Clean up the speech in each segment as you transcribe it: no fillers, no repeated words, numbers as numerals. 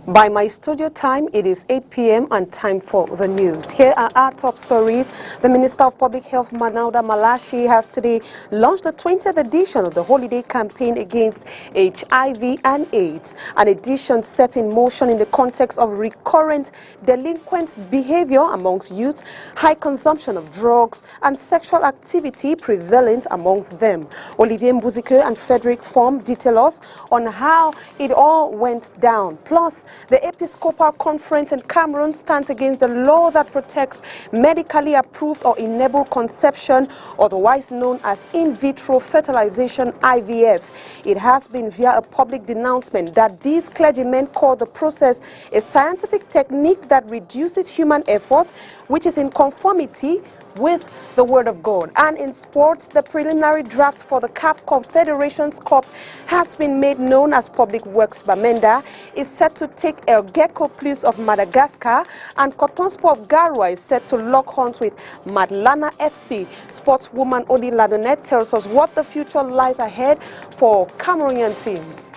By my studio time, it is 8 p.m. and time for the news. Here are our top stories. The Minister of Public Health, Manauda Malashi, has today launched the 20th edition of the holiday campaign against HIV and AIDS, an edition set in motion in the context of recurrent delinquent behavior amongst youth, high consumption of drugs, and sexual activity prevalent amongst them. Olivier Mbuzike and Frederick Form detail us on how it all went down. Plus, the Episcopal Conference in Cameroon stands against the law that protects medically approved or enabled conception, otherwise known as in vitro fertilization (IVF). It has been via a public denouncement that these clergymen call the process a scientific technique that reduces human effort, which is in conformity with the Word of God. And in sports, the preliminary draft for the CAF Confederations Cup has been made known as Public Works Bamenda is set to take El Gecko Plus of Madagascar, and Cotonsport of Garoua is set to lock horns with Madlana FC. Sportswoman Odi Ladonet tells us what the future lies ahead for Cameroonian teams.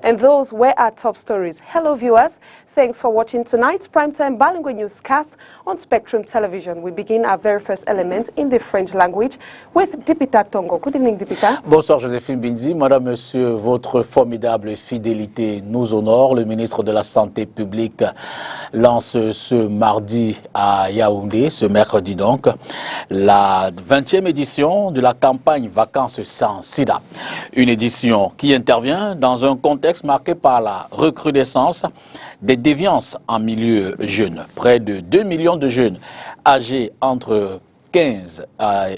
And those were our top stories. Hello viewers, thanks for watching tonight's primetime bilingual newscast on Spectrum Television. We begin our very first elements in the French language with Dipita Tongo. Good evening, Dipita. Bonsoir Joséphine Binzi. Madame, Monsieur, votre formidable fidélité nous honore. Le ministre de la Santé publique lance ce mardi à Yaoundé, ce mercredi donc, la 20e édition de la campagne Vacances sans Sida. Une édition qui intervient dans un contexte marqué par la recrudescence des déviances en milieu jeune. Près de 2 millions de jeunes âgés entre 15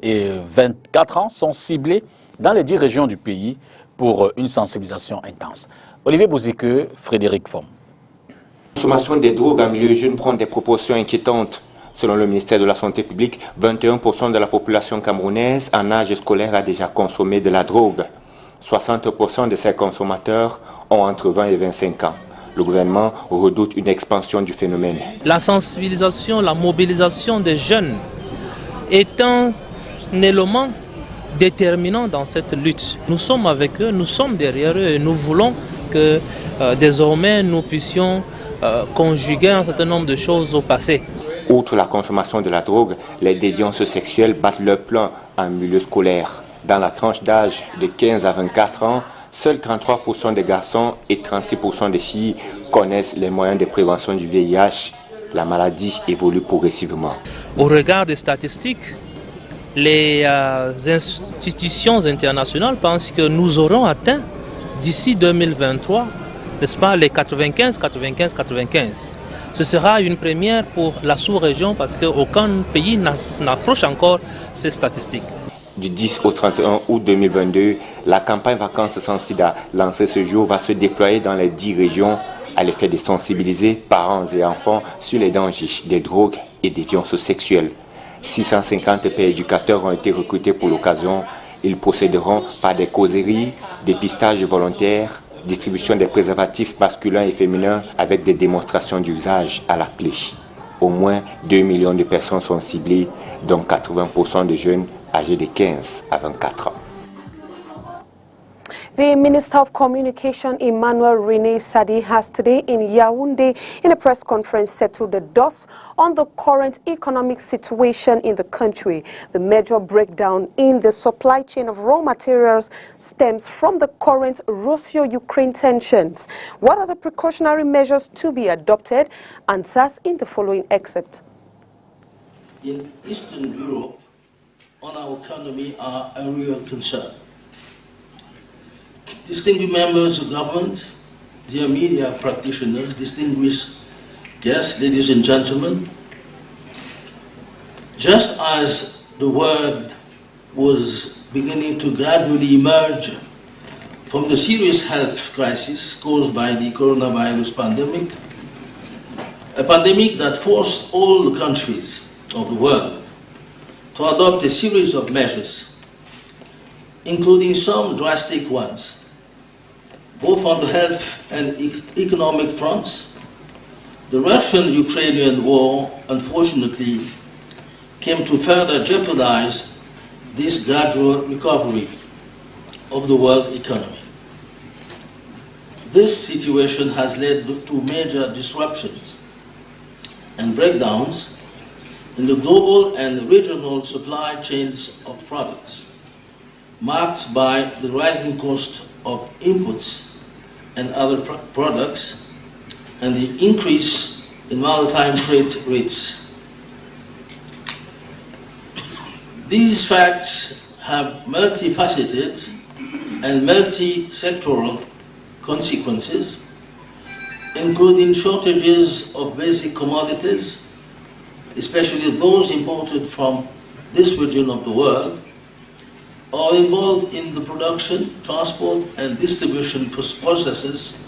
et 24 ans sont ciblés dans les 10 régions du pays pour une sensibilisation intense. Olivier Mbuzike, Frédéric Form. La consommation des drogues en milieu jeune prend des proportions inquiétantes. Selon le ministère de la Santé publique, 21% de la population camerounaise en âge scolaire a déjà consommé de la drogue. 60% de ces consommateurs ont entre 20 et 25 ans. Le gouvernement redoute une expansion du phénomène. La sensibilisation, la mobilisation des jeunes est un élément déterminant dans cette lutte. Nous sommes avec eux, nous sommes derrière eux et nous voulons que désormais nous puissions conjuguer un certain nombre de choses au passé. Outre la consommation de la drogue, les déviances sexuelles battent leur plein en milieu scolaire. Dans la tranche d'âge de 15 à 24 ans, seuls 33% des garçons et 36% des filles connaissent les moyens de prévention du VIH. La maladie évolue progressivement. Au regard des statistiques, les institutions internationales pensent que nous aurons atteint d'ici 2023, n'est-ce pas, les 95-95-95. Ce sera une première pour la sous-région parce qu'aucun pays n'approche encore ces statistiques. Du 10 au 31 août 2022, la campagne Vacances sans Sida lancée ce jour va se déployer dans les 10 régions à l'effet de sensibiliser parents et enfants sur les dangers des drogues et des violences sexuelles. 650 éducateurs ont été recrutés pour l'occasion. Ils procéderont par des causeries, dépistage volontaire, distribution des préservatifs masculins et féminins avec des démonstrations d'usage à la clé. Au moins 2 millions de personnes sont ciblées, dont 80% de jeunes âgés de 15 à 24 ans. The Minister of Communication, Emmanuel René Sadi, has today in Yaoundé, in a press conference, settled the dust on the current economic situation in the country. The major breakdown in the supply chain of raw materials stems from the current Russia-Ukraine tensions. What are the precautionary measures to be adopted? Answers in the following excerpt. In Eastern Europe, on our economy are a real concern. Distinguished members of government, dear media practitioners, distinguished guests, ladies and gentlemen, just as the world was beginning to gradually emerge from the serious health crisis caused by the coronavirus pandemic, a pandemic that forced all the countries of the world to adopt a series of measures, including some drastic ones, both on the health and economic fronts. The Russian-Ukrainian war, unfortunately, came to further jeopardize this gradual recovery of the world economy. This situation has led to major disruptions and breakdowns in the global and regional supply chains of products, marked by the rising cost of inputs and other products and the increase in maritime freight rates. These facts have multifaceted and multi-sectoral consequences, including shortages of basic commodities, especially those imported from this region of the world, or involved in the production, transport, and distribution processes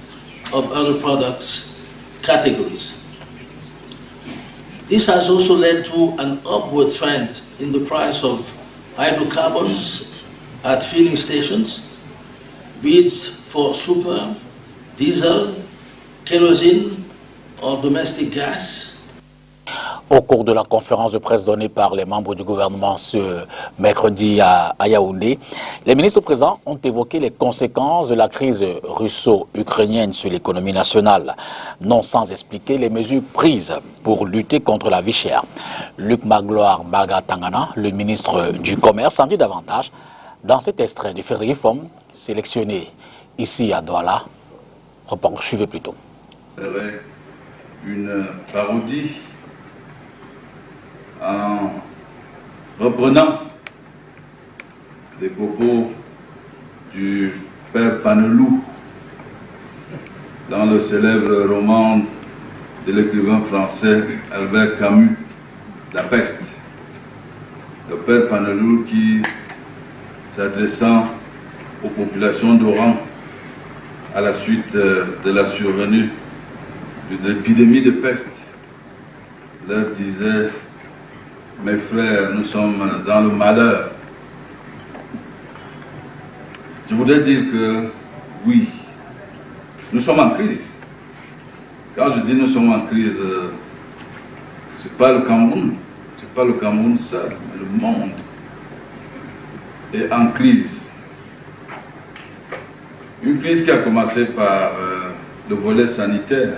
of other products categories. This has also led to an upward trend in the price of hydrocarbons at filling stations, be it for super, diesel, kerosene, or domestic gas. Au cours de la conférence de presse donnée par les membres du gouvernement ce mercredi à Yaoundé, les ministres présents ont évoqué les conséquences de la crise russo-ukrainienne sur l'économie nationale, non sans expliquer les mesures prises pour lutter contre la vie chère. Luc Magloire Bagatangana, le ministre du Commerce, en dit davantage dans cet extrait de Frédéric Fom, sélectionné ici à Douala. Suivez plutôt. Une parodie en reprenant les propos du père Panelou dans le célèbre roman de l'écrivain français Albert Camus, La peste. Le père Panelou qui, s'adressant aux populations d'Oran à la suite de la survenue de l'épidémie de peste, leur disait: mes frères, nous sommes dans le malheur. Je voudrais dire que oui, nous sommes en crise. Quand je dis nous sommes en crise, c'est pas le Cameroun, c'est pas le Cameroun seul, mais le monde est en crise. Une crise qui a commencé par le volet sanitaire,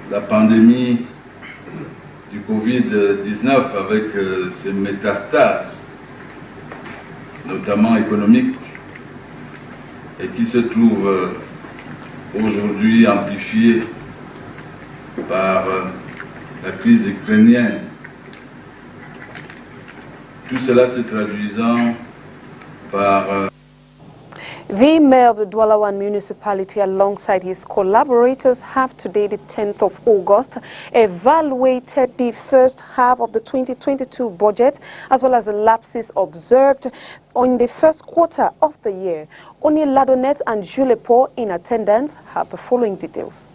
la pandémie du Covid-19 avec ses métastases, notamment économiques, et qui se trouve aujourd'hui amplifiée par la crise ukrainienne. Tout cela se traduisant par The mayor of the Douala One municipality, alongside his collaborators, have today, the 10th of August, evaluated the first half of the 2022 budget, as well as the lapses observed in the first quarter of the year. Oni Ladonet and Julepo, in attendance, have the following details.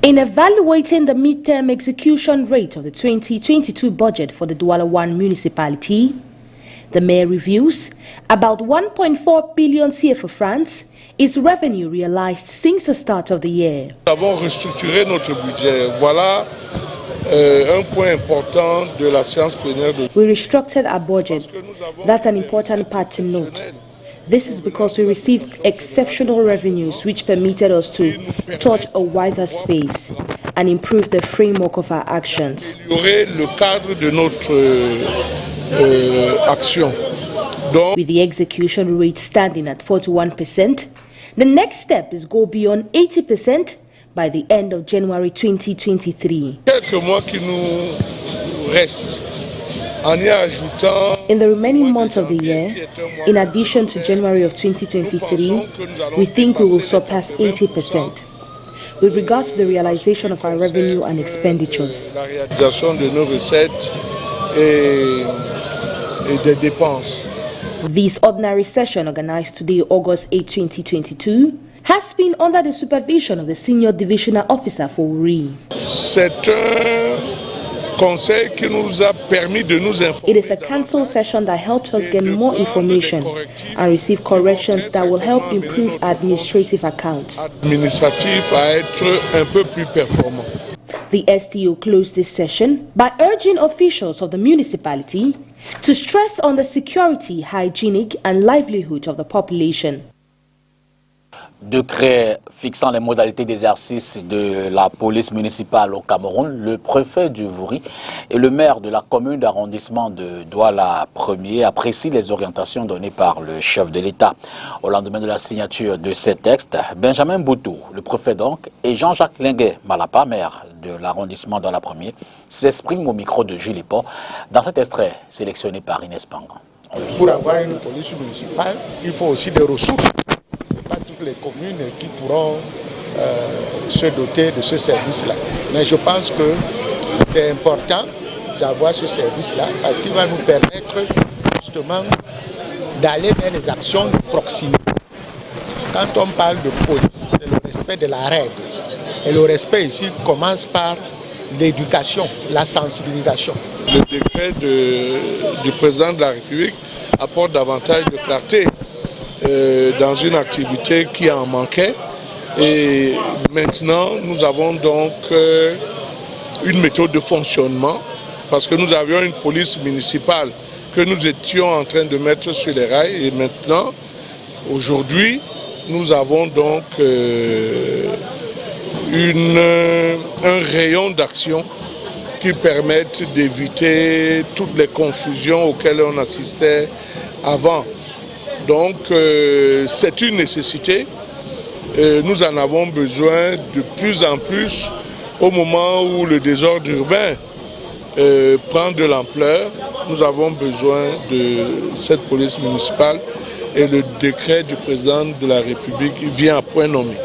In evaluating the midterm execution rate of the 2022 budget for the Douala One municipality, the mayor reviews about 1.4 billion CFA francs is revenue realized since the start of the year. Nous avons restructuré notre budget. Voilà un point important de la séance plénière de... We restructured our budget. That's an important part to note. This is because we received exceptional revenues which permitted us to touch a wider space and improve the framework of our actions. Le cadre de notre action. Donc, with the execution rate standing at 41%, the next step is go beyond 80% by the end of January 2023. quelques mois qui nous restent. En y ajoutant, In the remaining months of the year, in addition to January of 2023, we think we will surpass 80%. With regards to the realization of our revenue and expenditures, la réalisation de nos recettes et des dépenses. this ordinary session organized today, August 8, 2022, has been under the supervision of the Senior Divisional Officer for Uri. C'est un conseil qui nous a permis de nous informer. It is a council session that helped us get more information and receive corrections that will help improve administrative accounts. Administratif à être un peu plus performant. The SDO closed this session by urging officials of the municipality to stress on the security, hygienic and livelihood of the population. Décret fixant les modalités d'exercice de la police municipale au Cameroun, le préfet du Vouri et le maire de la commune d'arrondissement de Douala 1er apprécient les orientations données par le chef de l'État. Au lendemain de la signature de ces textes, Benjamin Boutou, le préfet donc, et Jean-Jacques Linguet Malapa, maire de l'arrondissement de Douala 1er, s'expriment au micro de Julie Pau dans cet extrait sélectionné par Inès Pangan. Pour avoir une police municipale, il faut aussi des ressources. Pas toutes les communes qui pourront se doter de ce service-là. Mais je pense que c'est important d'avoir ce service-là parce qu'il va nous permettre justement d'aller vers les actions de proximité. Quand on parle de police, c'est le respect de la règle. Et le respect ici commence par l'éducation, la sensibilisation. Le décret du président de la République apporte davantage de clarté dans une activité qui en manquait. Et maintenant, nous avons donc une méthode de fonctionnement parce que nous avions une police municipale que nous étions en train de mettre sur les rails. Et maintenant, aujourd'hui, nous avons donc un rayon d'action qui permettent d'éviter toutes les confusions auxquelles on assistait avant. Donc c'est une nécessité. Nous en avons besoin de plus en plus au moment où le désordre urbain prend de l'ampleur. Nous avons besoin de cette police municipale et le décret du président de la République vient à point nommé.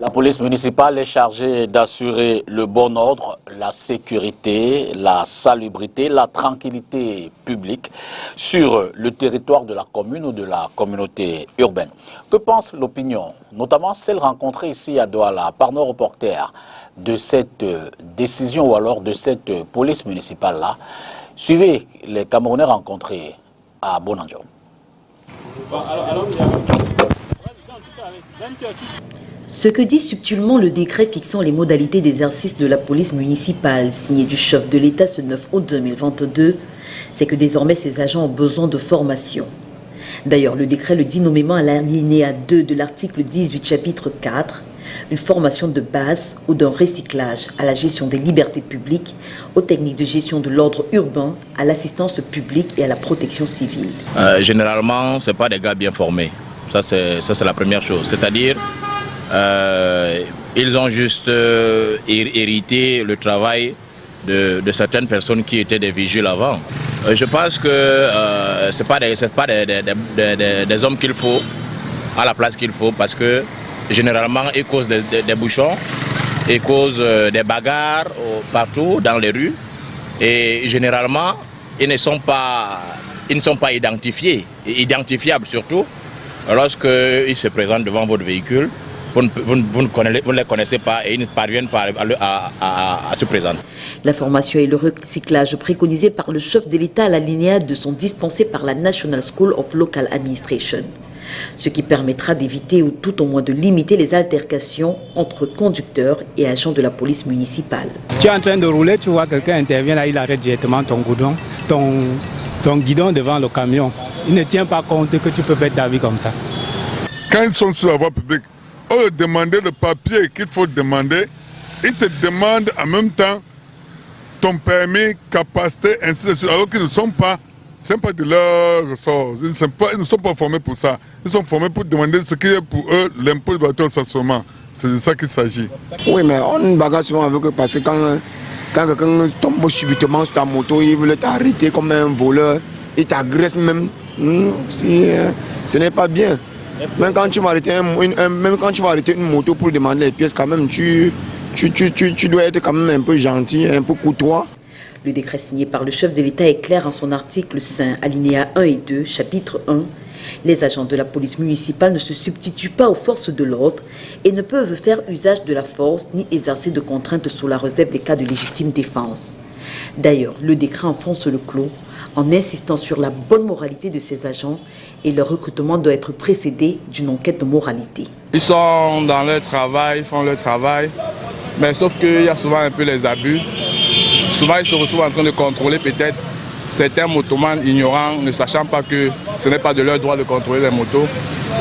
La police municipale est chargée d'assurer le bon ordre, la sécurité, la salubrité, la tranquillité publique sur le territoire de la commune ou de la communauté urbaine. Que pense l'opinion, notamment celle rencontrée ici à Douala par nos reporters, de cette décision ou alors de cette police municipale-là? Suivez les Camerounais rencontrés à Bonanjo. Ce que dit subtilement le décret fixant les modalités d'exercice de la police municipale, signé du chef de l'État ce 9 août 2022, c'est que désormais ces agents ont besoin de formation. D'ailleurs, le décret le dit nommément à l'alinéa 2 de l'article 18, chapitre 4, une formation de base ou d'un recyclage à la gestion des libertés publiques, aux techniques de gestion de l'ordre urbain, à l'assistance publique et à la protection civile. Généralement, ce n'est pas des gars bien formés. Ça, c'est la première chose. C'est-à-dire, ils ont juste hérité le travail de certaines personnes qui étaient des vigiles avant. Je pense que ce n'est pas des hommes qu'il faut, à la place qu'il faut, parce que généralement, ils causent des bouchons, ils causent des bagarres partout dans les rues. Et généralement, ils ne sont pas identifiables surtout, lorsqu'ils se présentent devant votre véhicule. Vous ne les connaissez pas et ils ne parviennent pas à se présenter. La formation et le recyclage préconisés par le chef de l'État à l'alinéa 2 sont dispensés par la National School of Local Administration, ce qui permettra d'éviter ou tout au moins de limiter les altercations entre conducteurs et agents de la police municipale. Tu es en train de rouler, tu vois quelqu'un intervient là, il arrête directement ton guidon devant le camion. Il ne tient pas compte que tu peux mettre ta vie comme ça. Quand ils sont sur la voie publique, au lieu de demander le papier qu'il faut demander, ils te demandent en même temps ton permis, capacité, ainsi de suite, alors qu'ils ne sont pas, de leur ressort. Ils ne sont pas formés pour ça. Ils sont formés pour demander ce qui est pour eux l'impôt de voiture stationnement. C'est de ça qu'il s'agit. Oui, mais on bagarre souvent avec eux parce que quand quelqu'un tombe subitement sur ta moto, il veut t'arrêter comme un voleur, il t'agresse même. Ce n'est pas bien. Même quand tu vas arrêter une moto pour demander les pièces, quand même, tu dois être quand même un peu gentil, un peu courtois. Le décret signé par le chef de l'État est clair en son article 5, alinéa 1 et 2, chapitre 1. Les agents de la police municipale ne se substituent pas aux forces de l'ordre et ne peuvent faire usage de la force ni exercer de contraintes sous la réserve des cas de légitime défense. D'ailleurs, le décret enfonce le clou en insistant sur la bonne moralité de ces agents et leur recrutement doit être précédé d'une enquête de moralité. Ils sont dans leur travail, ils font leur travail, mais sauf qu'il y a souvent un peu les abus. Souvent, ils se retrouvent en train de contrôler peut-être certains motomanes ignorants, ne sachant pas que ce n'est pas de leur droit de contrôler les motos.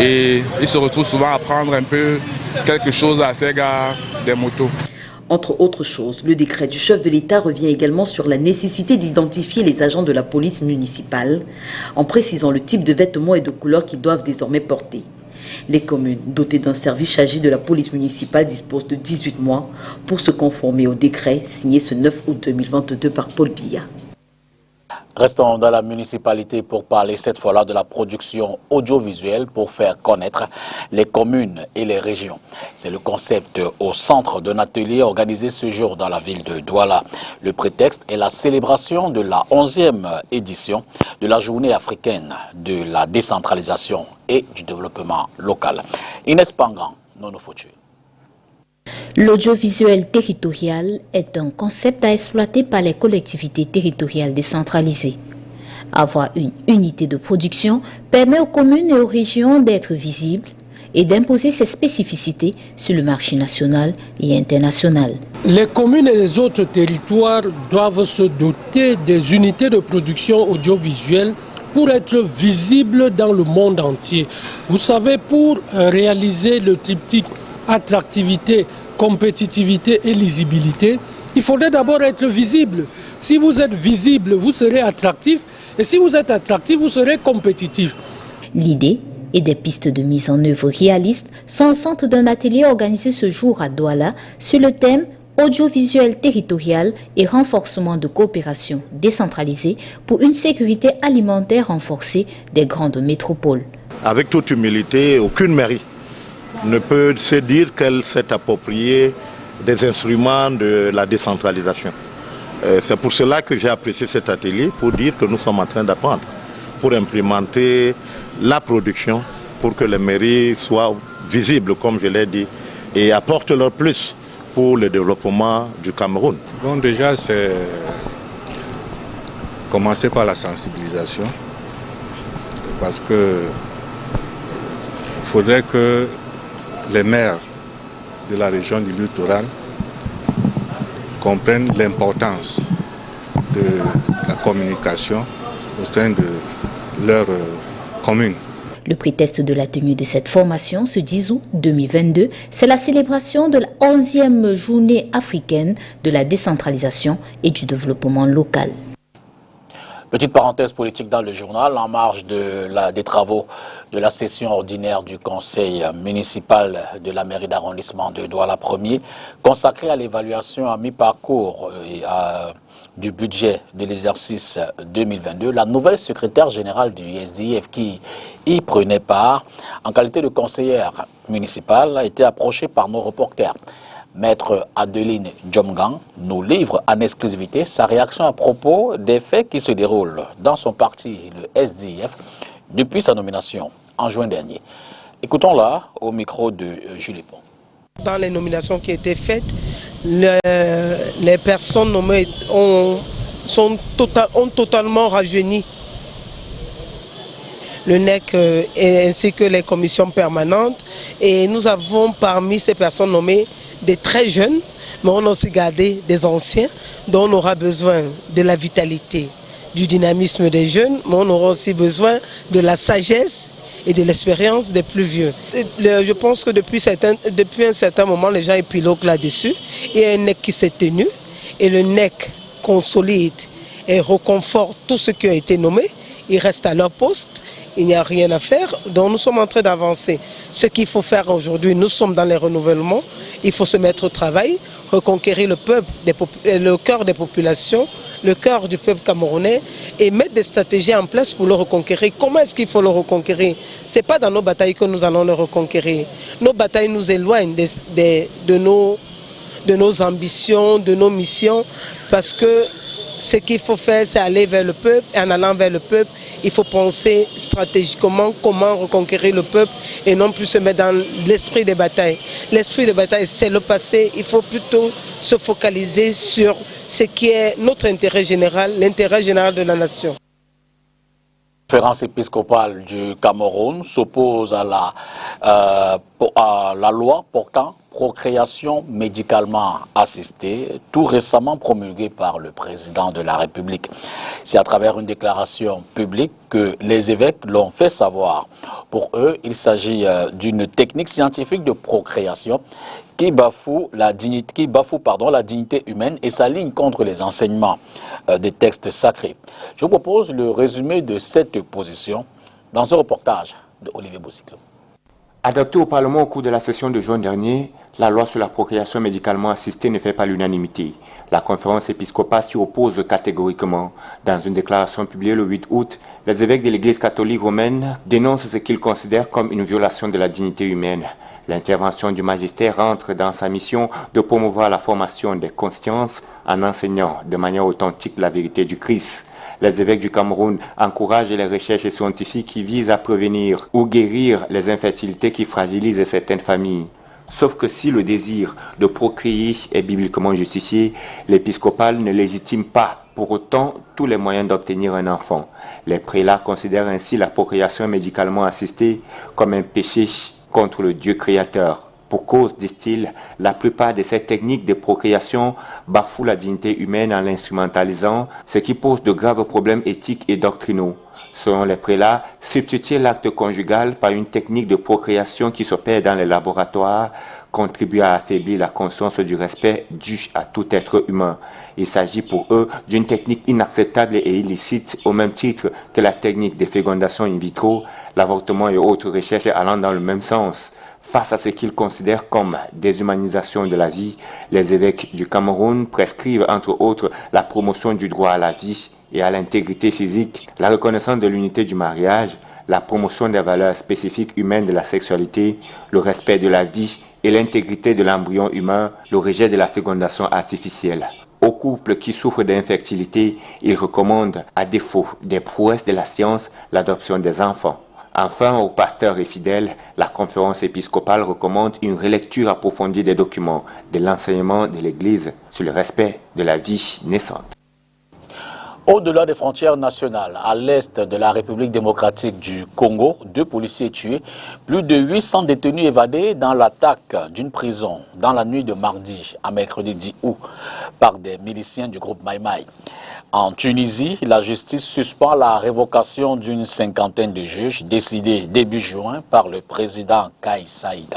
Et ils se retrouvent souvent à prendre un peu quelque chose à ces gars des motos. Entre autres choses, le décret du chef de l'État revient également sur la nécessité d'identifier les agents de la police municipale en précisant le type de vêtements et de couleurs qu'ils doivent désormais porter. Les communes dotées d'un service chargé de la police municipale disposent de 18 mois pour se conformer au décret signé ce 9 août 2022 par Paul Biya. Restons dans la municipalité pour parler cette fois-là de la production audiovisuelle pour faire connaître les communes et les régions. C'est le concept au centre d'un atelier organisé ce jour dans la ville de Douala. Le prétexte est la célébration de la 11e édition de la journée africaine de la décentralisation et du développement local. Inès Pangan, Nono Foutu. L'audiovisuel territorial est un concept à exploiter par les collectivités territoriales décentralisées. Avoir une unité de production permet aux communes et aux régions d'être visibles et d'imposer ses spécificités sur le marché national et international. Les communes et les autres territoires doivent se doter des unités de production audiovisuelle pour être visibles dans le monde entier. Vous savez, pour réaliser le triptyque attractivité, compétitivité et lisibilité, il faudrait d'abord être visible. Si vous êtes visible, vous serez attractif. Et si vous êtes attractif, vous serez compétitif. L'idée et des pistes de mise en œuvre réalistes sont au centre d'un atelier organisé ce jour à Douala sur le thème audiovisuel territorial et renforcement de coopération décentralisée pour une sécurité alimentaire renforcée des grandes métropoles. Avec toute humilité, aucune mairie ne peut se dire qu'elle s'est appropriée des instruments de la décentralisation. C'est pour cela que j'ai apprécié cet atelier, pour dire que nous sommes en train d'apprendre, pour implémenter la production, pour que les mairies soient visibles, comme je l'ai dit, et apportent leur plus pour le développement du Cameroun. Bon, déjà, c'est commencer par la sensibilisation, parce que il faudrait que les maires de la région du littoral comprennent l'importance de la communication au sein de leur commune. Le prétexte de la tenue de cette formation ce 10 août 2022, c'est la célébration de la 11e journée africaine de la décentralisation et du développement local. Petite parenthèse politique dans le journal, en marge des travaux de la session ordinaire du conseil municipal de la mairie d'arrondissement de Douala 1er, consacrée à l'évaluation à mi-parcours du budget de l'exercice 2022, la nouvelle secrétaire générale du SDIF qui y prenait part, en qualité de conseillère municipale, a été approchée par nos reporters. Maître Adeline Djomgang nous livre en exclusivité sa réaction à propos des faits qui se déroulent dans son parti, le SDIF, depuis sa nomination en juin dernier. Écoutons-la au micro de Julie Pont. Dans les nominations qui ont été faites, les personnes nommées ont totalement rajeuni. Le NEC ainsi que les commissions permanentes. Et nous avons parmi ces personnes nommées des très jeunes, mais on a aussi gardé des anciens dont on aura besoin de la vitalité, du dynamisme des jeunes, mais on aura aussi besoin de la sagesse et de l'expérience des plus vieux. Je pense que depuis un certain moment, les gens épiloguent là-dessus. Il y a un NEC qui s'est tenu et le NEC consolide et reconforte tous ceux qui ont été nommés. Ils restent à leur poste. Il n'y a rien à faire, donc nous sommes en train d'avancer. Ce qu'il faut faire aujourd'hui, nous sommes dans les renouvellements, il faut se mettre au travail, reconquérir le peuple, le cœur des populations, le cœur du peuple camerounais et mettre des stratégies en place pour le reconquérir. Comment est-ce qu'il faut le reconquérir? Ce n'est pas dans nos batailles que nous allons le reconquérir. Nos batailles nous éloignent de nos ambitions, de nos missions, parce que ce qu'il faut faire, c'est aller vers le peuple. Et en allant vers le peuple, il faut penser stratégiquement comment reconquérir le peuple et non plus se mettre dans l'esprit des batailles. L'esprit des batailles, c'est le passé. Il faut plutôt se focaliser sur ce qui est notre intérêt général, l'intérêt général de la nation. La conférence épiscopale du Cameroun s'oppose à la loi portant procréation médicalement assistée, tout récemment promulguée par le président de la République. C'est à travers une déclaration publique que les évêques l'ont fait savoir. Pour eux, il s'agit d'une technique scientifique de procréation qui bafoue la dignité humaine et s'aligne contre les enseignements des textes sacrés. Je vous propose le résumé de cette position dans un reportage de Olivier Boussico. Adoptée au Parlement au cours de la session de juin dernier, la loi sur la procréation médicalement assistée ne fait pas l'unanimité. La conférence épiscopale s'y oppose catégoriquement. Dans une déclaration publiée le 8 août, les évêques de l'Église catholique romaine dénoncent ce qu'ils considèrent comme une violation de la dignité humaine. L'intervention du magistère entre dans sa mission de promouvoir la formation des consciences en enseignant de manière authentique la vérité du Christ. Les évêques du Cameroun encouragent les recherches scientifiques qui visent à prévenir ou guérir les infertilités qui fragilisent certaines familles. Sauf que si le désir de procréer est bibliquement justifié, l'épiscopal ne légitime pas pour autant tous les moyens d'obtenir un enfant. Les prélats considèrent ainsi la procréation médicalement assistée comme un péché contre le Dieu créateur. Pour cause, disent-ils, la plupart de ces techniques de procréation bafouent la dignité humaine en l'instrumentalisant, ce qui pose de graves problèmes éthiques et doctrinaux. Selon les prélats, substituer l'acte conjugal par une technique de procréation qui s'opère dans les laboratoires contribue à affaiblir la conscience du respect dû à tout être humain. Il s'agit pour eux d'une technique inacceptable et illicite au même titre que la technique de fécondation in vitro, l'avortement et autres recherches allant dans le même sens. Face à ce qu'ils considèrent comme déshumanisation de la vie, les évêques du Cameroun prescrivent entre autres la promotion du droit à la vie et à l'intégrité physique, la reconnaissance de l'unité du mariage, la promotion des valeurs spécifiques humaines de la sexualité, le respect de la vie et l'intégrité de l'embryon humain, le rejet de la fécondation artificielle. Aux couples qui souffrent d'infertilité, ils recommandent, à défaut des prouesses de la science, l'adoption des enfants. Enfin, aux pasteurs et fidèles, la conférence épiscopale recommande une relecture approfondie des documents de l'enseignement de l'Église sur le respect de la vie naissante. Au-delà des frontières nationales, à l'est de la République démocratique du Congo, 2 policiers tués, plus de 800 détenus évadés dans l'attaque d'une prison dans la nuit de mardi à mercredi 10 août par des miliciens du groupe Mai Mai. En Tunisie, la justice suspend la révocation d'une 50aine de juges décidée début juin par le président Kais Saïd.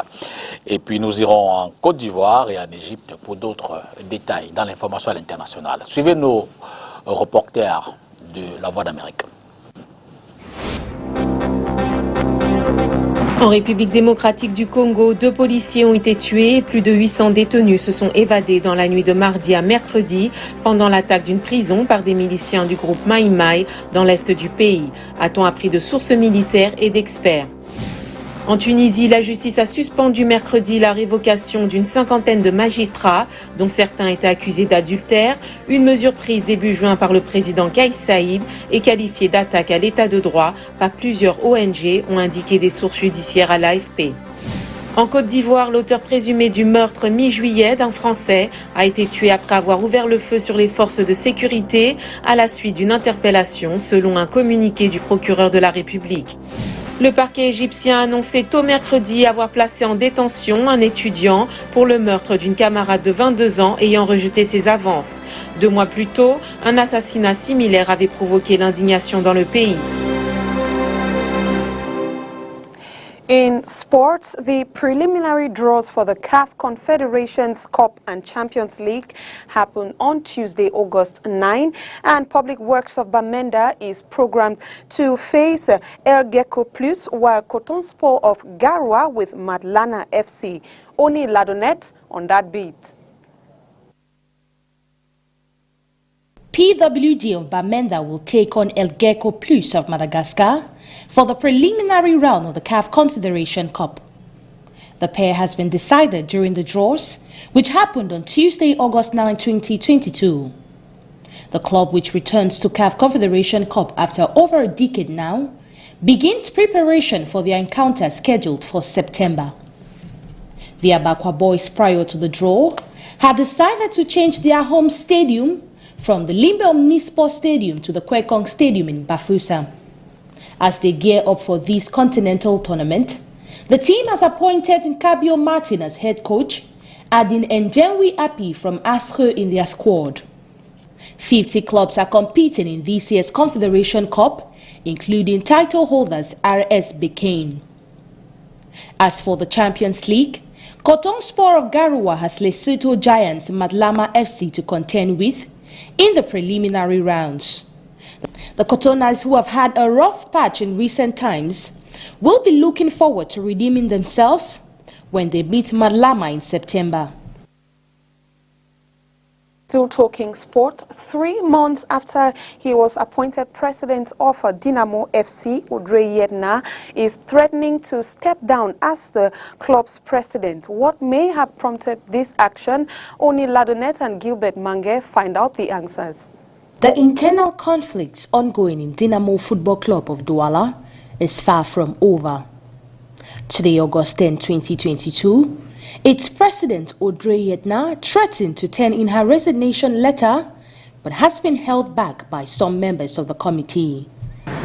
Et puis nous irons en Côte d'Ivoire et en Égypte pour d'autres détails dans l'information à l'international. Suivez nos reporters de La Voix d'Amérique. En République démocratique du Congo, 2 policiers ont été tués et plus de 800 détenus se sont évadés dans la nuit de mardi à mercredi pendant l'attaque d'une prison par des miliciens du groupe Mai Mai dans l'est du pays, a-t-on appris de sources militaires et d'experts. En Tunisie, la justice a suspendu mercredi la révocation d'une 50aine de magistrats, dont certains étaient accusés d'adultère, une mesure prise début juin par le président Kais Saïd et qualifiée d'attaque à l'état de droit par plusieurs ONG, ont indiqué des sources judiciaires à l'AFP. En Côte d'Ivoire, l'auteur présumé du meurtre mi-juillet d'un Français a été tué après avoir ouvert le feu sur les forces de sécurité à la suite d'une interpellation, selon un communiqué du procureur de la République. Le parquet égyptien a annoncé tôt mercredi avoir placé en détention un étudiant pour le meurtre d'une camarade de 22 ans ayant rejeté ses avances. 2 mois plus tôt, un assassinat similaire avait provoqué l'indignation dans le pays. In sports, the preliminary draws for the CAF Confederations Cup and Champions League happen on Tuesday, August 9, and Public Works of Bamenda is programmed to face El Gecko Plus, while Coton Sport of Garoua with Madlana FC. Oni Ladonet on that beat. PWD of Bamenda will take on El Gecko Plus of Madagascar for the preliminary round of the CAF Confederation Cup. The pair has been decided during the draws, which happened on Tuesday, August 9, 2022. The club, which returns to CAF Confederation Cup after over a decade now, begins preparation for their encounter scheduled for September. The Abakwa boys, prior to the draw, had decided to change their home stadium from the Limbe Omnisport Stadium to the Kwekong Stadium in Bafusa. As they gear up for this continental tournament, the team has appointed Nkabio Martin as head coach, adding Njenwi Api from Asre in their squad. 50 clubs are competing in this year's Confederation Cup, including title holders RS Bekane. As for the Champions League, Cotton Sport of Garoua has Lesotho Giants Madlama FC to contend with in the preliminary rounds. The Cotoners, who have had a rough patch in recent times, will be looking forward to redeeming themselves when they meet Madlama in September. Still talking sport, 3 months after he was appointed president of Dynamo FC, Audrey Yedna is threatening to step down as the club's president. What may have prompted this action? Oni Ladonet and Gilbert Mange find out the answers. The internal conflicts ongoing in Dynamo Football Club of Douala is far from over. Today, August 10, 2022, its president, Audrey Yedna, threatened to turn in her resignation letter, but has been held back by some members of the committee.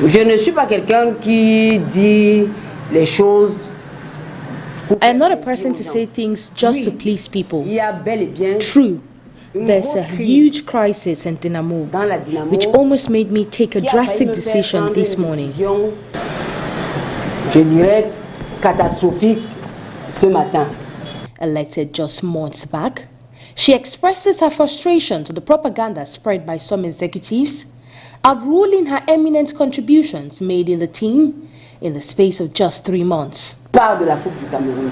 Je ne suis pas quelqu'un qui dit les choses. I am not a person to say things just to please people. True, there's a huge crisis in Dynamo, which almost made me take a drastic decision this morning. Je dirais catastrophique ce matin. Elected just months back, she expresses her frustration to the propaganda spread by some executives, outruling her eminent contributions made in the team in the space of just 3 months. Part de la Coupe du Cameroun.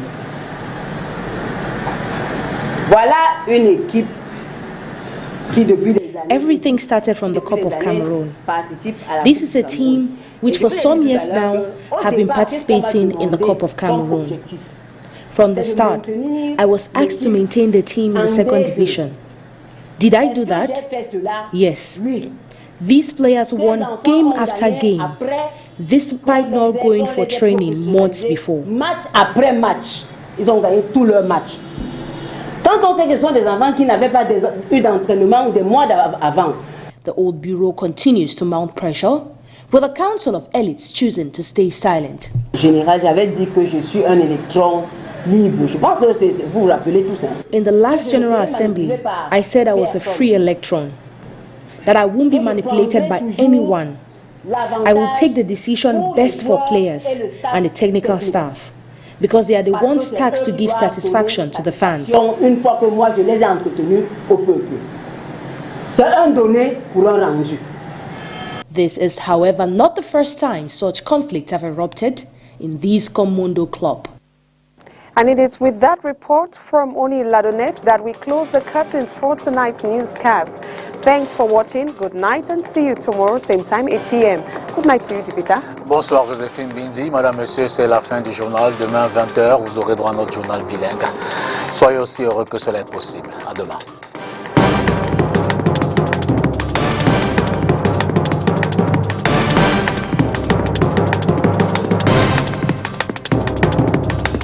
Voilà une équipe qui depuis des années. Everything started from the Cup of Cameroon. This is a team which for some years now have been participating in the Cup of Cameroon. From the start, I was asked to maintain the team in the 2nd division. Did I do that? Yes. These players won game after game, despite not going for training months before. Match après match, ils ont gagné tous leurs matchs. Quand on sait que ce sont des enfants qui n'avaient pas eu d'entraînement des mois avant. The old bureau continues to mount pressure, with the Council of Elites choosing to stay silent. En général, j'avais dit que je suis un électron libre. Je pense que vous vous rappelez tout ça. In the last General Assembly, I said I was a free electron, that I won't be manipulated by anyone. I will take the decision best for players and the technical staff, because they are the ones tasked to give satisfaction to the fans. Une fois que moi je les ai entretenus au peuple. C'est un donné pour un rendu. This is, however, not the first time such conflicts have erupted in this Comundo club. And it is with that report from Oni Ladonet that we close the curtains for tonight's newscast. Thanks for watching. Good night and see you tomorrow, same time, 8 p.m. Good night to you, Dipita. Bonsoir, Joséphine Bindi. Madame, Monsieur, c'est la fin du journal. Demain, 20h, vous aurez droit à notre journal bilingue. Soyez aussi heureux que cela est possible. À demain.